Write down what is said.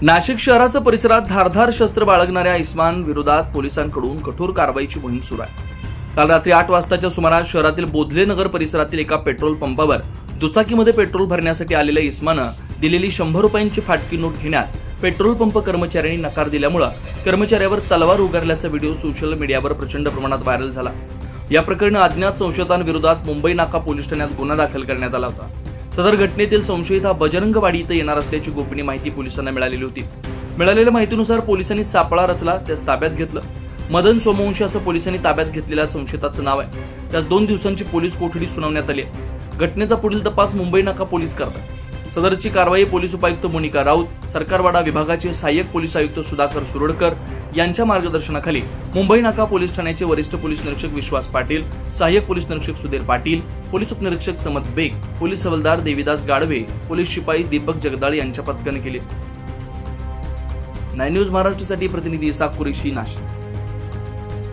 नाशिक शहराच्या परिसरात धारधार शस्त्र बाळगणाऱ्या इस्मान विरोधात पोलिसांकडून कठोर कारवाईची मोहीम सुरू आहे। काल रात्री 8 वाजताच्या सुमारास शहरातील बोधले नगर परिसरातील एका पेट्रोल पंपावर दुचाकीमध्ये पेट्रोल भरण्यासाठी आलेल्या इस्मानं दिलेली 100 रुपयांची फाटकी नोट घेण्यास पेट्रोल पंप कर्मचाऱ्यांनी नकार दिल्यामुळे कर्मचाऱ्यावर तलवार उगारल्याचा व्हिडिओ सोशल मीडियावर प्रचंड प्रमाणात व्हायरल झाला। या प्रकरणी अज्ञात संशयितांविरोधात मुंबई नाका पोलीस ठाण्यात गुन्हा दाखल करण्यात आला होता। सदर घटनेतील संशयित हा बजरंगवाडी इथे येणार असल्याची गोपनीय माहिती पोलिसांना मिळालेली होती। मिळालेल्या माहितीनुसार पोलिसांनी सापळा रचला, त्यास ताब्यात घेतलं। मदन सोमवंशी असं पोलिसांनी ताब्यात घेतलेल्या संशयिताचं नाव आहे। त्यास 2 दिवसांची पोलीस कोठडी सुनावण्यात आली आहे। घटनेचा पुढील तपास मुंबई नाका पोलीस करतात। सदरची कारवाई पोलीस उपायुक्त मोनिका राऊत, सरकारवाडा विभागाचे सहाय्यक पोलीस आयुक्त सुधाकर सुरडकर यांच्या मार्गदर्शनाखाली मुंबई नाका पोलीस ठाण्याचे वरिष्ठ पोलीस निरीक्षक विश्वास पाटील, सहाय्यक पोलीस निरीक्षक सुधीर पाटील, पोलीस उपनिरीक्षक समत बेग, पोलीस हवालदार देवीदास गाडवे, पोलीस शिपाई दीपक जगदाळ यांच्या पथकाने केली। 9 न्यूज महाराष्ट्रासाठी प्रतिनिधी इसाक कुरेशी, नाशिक।